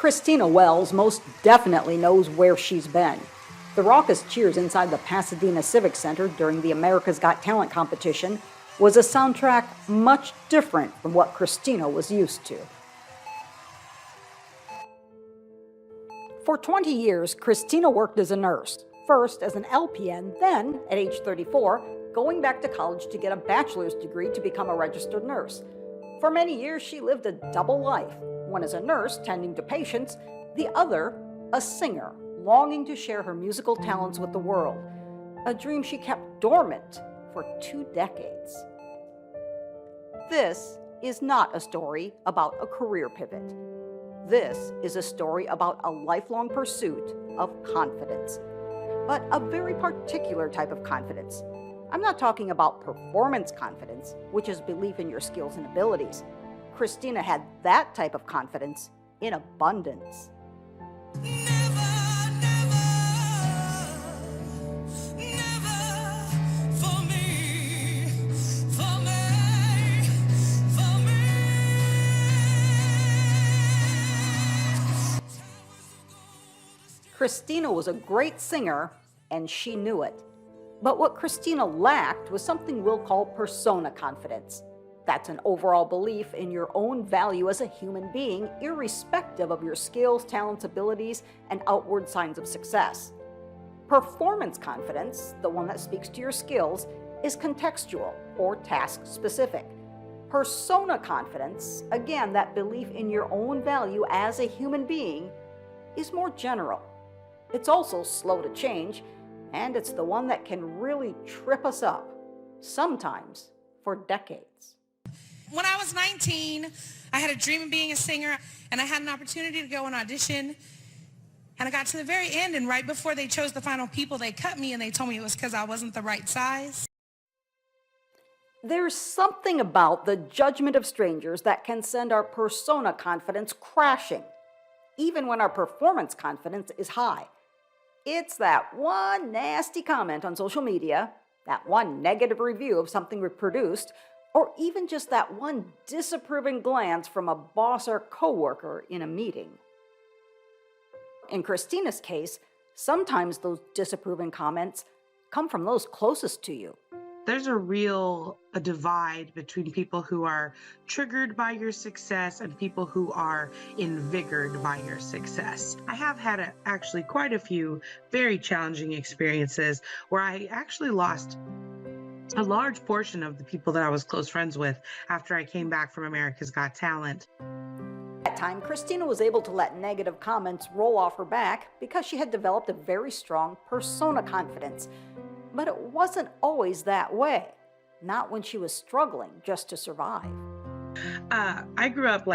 Christina Wells most definitely knows where she's been. The raucous cheers inside the Pasadena Civic Center during the America's Got Talent competition was a soundtrack much different from what Christina was used to. For 20 years, Christina worked as a nurse, first as an LPN, then, at age 34, going back to college to get a bachelor's degree to become a registered nurse. For many years, she lived a double life, one as a nurse, tending to patients, the other, a singer, longing to share her musical talents with the world, a dream she kept dormant for 2 decades. This is not a story about a career pivot. This is a story about a lifelong pursuit of confidence, but a very particular type of confidence. I'm not talking about performance confidence, which is belief in your skills and abilities. Christina had that type of confidence in abundance. Christina was a great singer, and she knew it. But what Christina lacked was something we'll call persona confidence. That's an overall belief in your own value as a human being, irrespective of your skills, talents, abilities, and outward signs of success. Performance confidence, the one that speaks to your skills, is contextual or task-specific. Persona confidence, again, that belief in your own value as a human being, is more general. It's also slow to change, and it's the one that can really trip us up, sometimes for decades. When I was 19, I had a dream of being a singer, and I had an opportunity to go and audition. And I got to the very end, and right before they chose the final people, they cut me, and they told me it was because I wasn't the right size. There's something about the judgment of strangers that can send our persona confidence crashing, even when our performance confidence is high. It's that one nasty comment on social media, that one negative review of something we produced, or even just that one disapproving glance from a boss or coworker in a meeting. In Christina's case, sometimes those disapproving comments come from those closest to you. There's a divide between people who are triggered by your success and people who are invigorated by your success. I have had actually quite a few very challenging experiences where I actually lost a large portion of the people that I was close friends with after I came back from America's Got Talent. At that time, Christina was able to let negative comments roll off her back because she had developed a very strong persona confidence. But it wasn't always that way, not when she was struggling just to survive. I grew up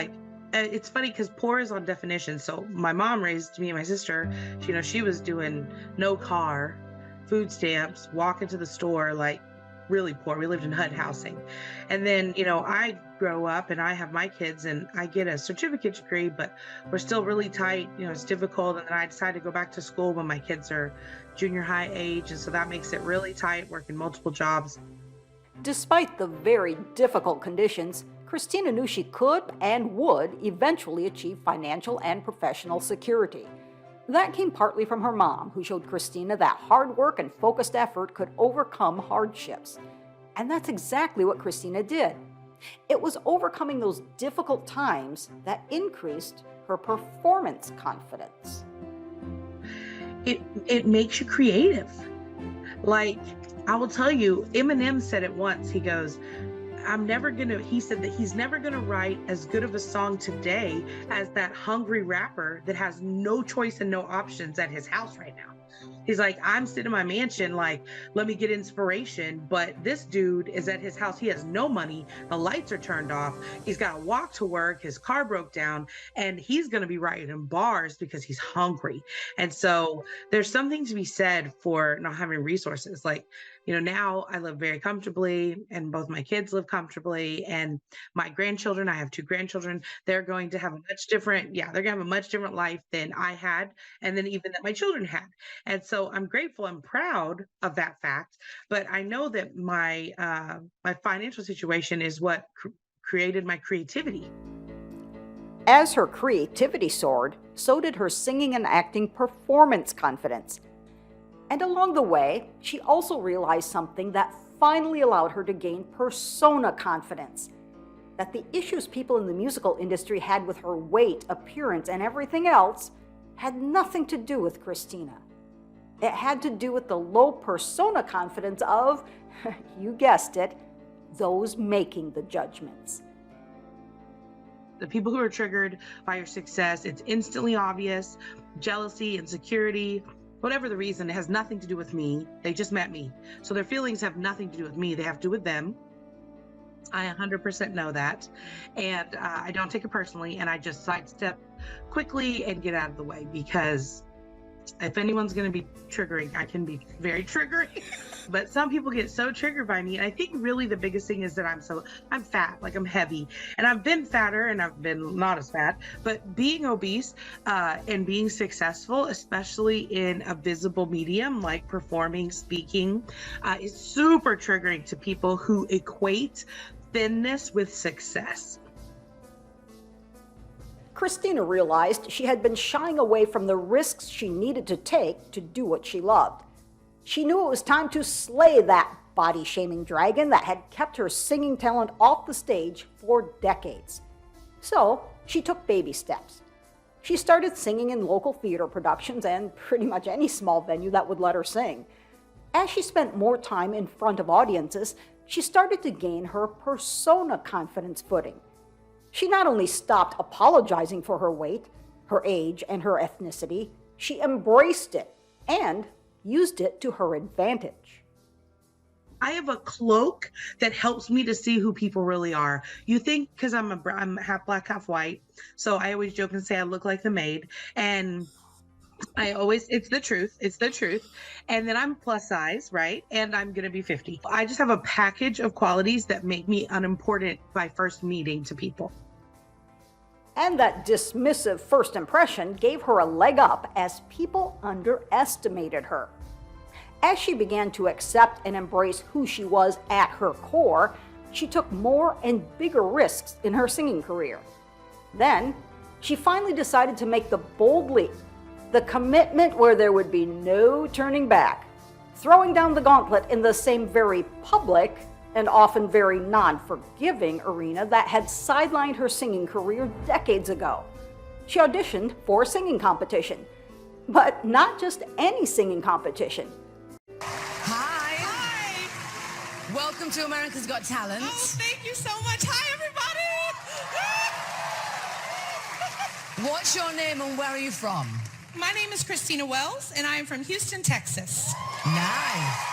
it's funny because poor is on definition. So my mom raised me and my sister, she was doing no car, food stamps, walking to the store, really poor. We lived in HUD housing. And then, I grow up and I have my kids and I get a certificate degree, but we're still really tight. It's difficult. And then I decided to go back to school when my kids are junior high age. And so that makes it really tight, working multiple jobs. Despite the very difficult conditions, Christina knew she could and would eventually achieve financial and professional security. That came partly from her mom, who showed Christina that hard work and focused effort could overcome hardships. And that's exactly what Christina did. It was overcoming those difficult times that increased her performance confidence. It makes you creative. I will tell you, Eminem said it once. He goes, he said that he's never gonna write as good of a song today as that hungry rapper that has no choice and no options at his house right now. He's like, I'm sitting in my mansion, let me get inspiration. But this dude is at his house. He has no money. The lights are turned off. He's got to walk to work. His car broke down and he's going to be writing in bars because he's hungry. And so there's something to be said for not having resources. Now I live very comfortably and both my kids live comfortably, and my grandchildren, I have 2 grandchildren, they're going to have a much different life than I had, and then even that my children had. And so I'm grateful and proud of that fact, but I know that my financial situation is what created my creativity. As her creativity soared, so did her singing and acting performance confidence. And along the way, she also realized something that finally allowed her to gain persona confidence. That the issues people in the musical industry had with her weight, appearance, and everything else had nothing to do with Christina. It had to do with the low persona confidence of, you guessed it, those making the judgments. The people who are triggered by your success, it's instantly obvious. Jealousy, insecurity, whatever the reason, it has nothing to do with me. They just met me. So their feelings have nothing to do with me. They have to do with them. I 100% know that. And I don't take it personally. And I just sidestep quickly and get out of the way, because if anyone's going to be triggering, I can be very triggering. But some people get so triggered by me. And I think really the biggest thing is that I'm fat, like I'm heavy. And I've been fatter and I've been not as fat. But being obese and being successful, especially in a visible medium like performing, speaking, is super triggering to people who equate thinness with success. Christina realized she had been shying away from the risks she needed to take to do what she loved. She knew it was time to slay that body-shaming dragon that had kept her singing talent off the stage for decades. So she took baby steps. She started singing in local theater productions and pretty much any small venue that would let her sing. As she spent more time in front of audiences, she started to gain her persona confidence footing. She not only stopped apologizing for her weight, her age, and her ethnicity, she embraced it and used it to her advantage. I have a cloak that helps me to see who people really are. You think, because I'm half black, half white, so I always joke and say I look like the maid, and it's the truth. And then I'm plus size, right? And I'm going to be 50. I just have a package of qualities that make me unimportant by first meeting to people. And that dismissive first impression gave her a leg up as people underestimated her. As she began to accept and embrace who she was at her core, she took more and bigger risks in her singing career. Then, she finally decided to make the bold leap, the commitment where there would be no turning back, throwing down the gauntlet in the same very public and often very non-forgiving arena that had sidelined her singing career decades ago. She auditioned for a singing competition, but not just any singing competition. Hi. Welcome to America's Got Talent. Oh, thank you so much. Hi, everybody. What's your name and where are you from? My name is Christina Wells, and I am from Houston, Texas. Nice.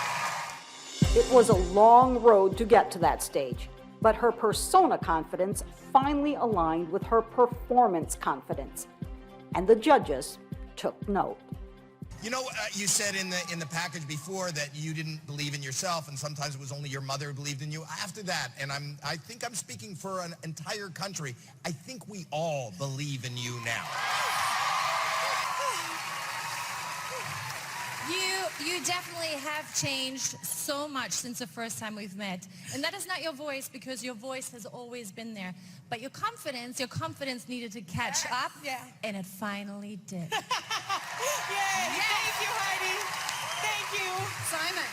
It was a long road to get to that stage, but her persona confidence finally aligned with her performance confidence, and the judges took note. You know, you said in the package before that you didn't believe in yourself, and sometimes it was only your mother who believed in you. After that, and I think I'm speaking for an entire country, I think we all believe in you now. You definitely have changed so much since the first time we've met. And that is not your voice, because your voice has always been there. But your confidence needed to catch up, and it finally did. Yay! Thank you, Heidi. Thank you. Simon.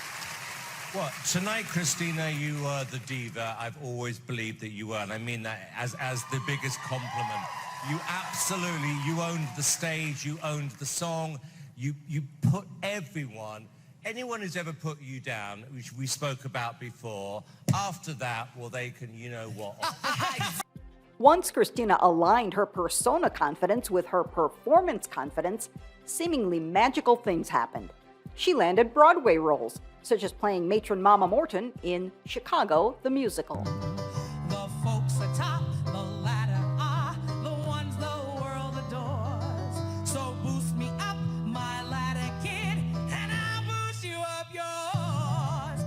Well, tonight, Christina, you are the diva I've always believed that you were, and I mean that as the biggest compliment. You owned the stage, you owned the song. You put anyone who's ever put you down, which we spoke about before, after that, well, they can, you know what. Once Christina aligned her persona confidence with her performance confidence, seemingly magical things happened. She landed Broadway roles, such as playing matron Mama Morton in Chicago, the musical. The folks atop the ladder are the ones the world adores. So boost me up, my ladder kid, and I'll boost you up yours.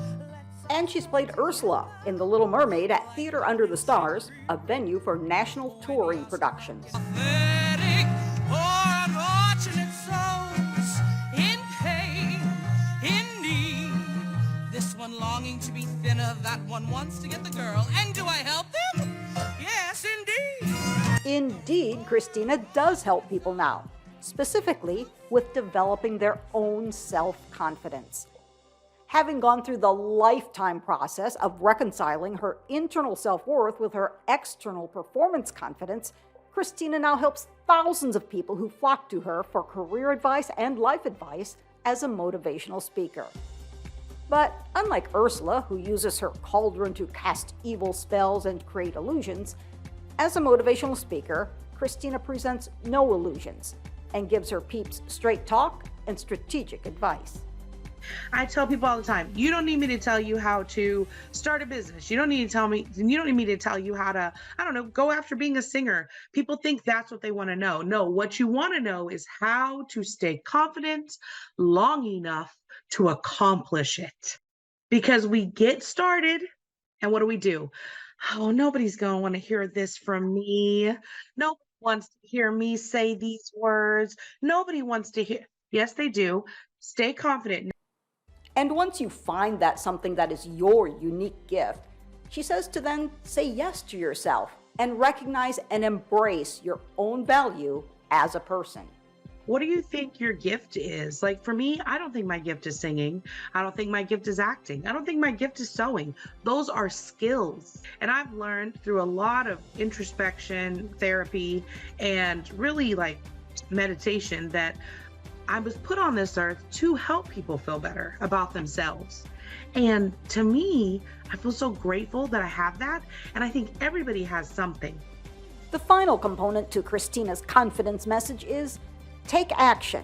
And she's played Ursula in The Little Mermaid at Theater Under the Stars, a venue for national touring productions. Pathetic, poor unfortunate souls in pain, in need. This one longing to be thinner, that one wants to get the girl. And do I help them? Yes, indeed. Indeed, Christina does help people now, specifically with developing their own self-confidence. Having gone through the lifetime process of reconciling her internal self-worth with her external performance confidence, Christina now helps thousands of people who flock to her for career advice and life advice as a motivational speaker. But unlike Ursula, who uses her cauldron to cast evil spells and create illusions, as a motivational speaker, Christina presents no illusions and gives her peeps straight talk and strategic advice. I tell people all the time, you don't need me to tell you how to start a business. You don't need me to tell you how to, I don't know, go after being a singer. People think that's what they want to know. No, what you want to know is how to stay confident long enough to accomplish it. Because we get started and what do? Oh, nobody's going to want to hear this from me. Nobody wants to hear me say these words. Nobody wants to hear. Yes, they do. Stay confident. And once you find that something that is your unique gift, she says to then say yes to yourself and recognize and embrace your own value as a person. What do you think your gift is? Like for me, I don't think my gift is singing. I don't think my gift is acting. I don't think my gift is sewing. Those are skills. And I've learned through a lot of introspection, therapy, and really like meditation that I was put on this earth to help people feel better about themselves. And to me, I feel so grateful that I have that. And I think everybody has something. The final component to Christina's confidence message is take action,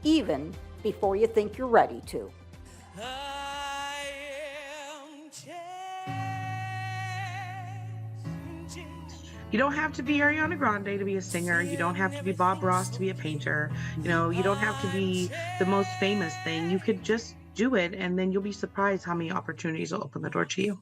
even before you think you're ready to. You don't have to be Ariana Grande to be a singer. You don't have to be Bob Ross to be a painter. You know, you don't have to be the most famous thing. You could just do it, and then you'll be surprised how many opportunities will open the door to you.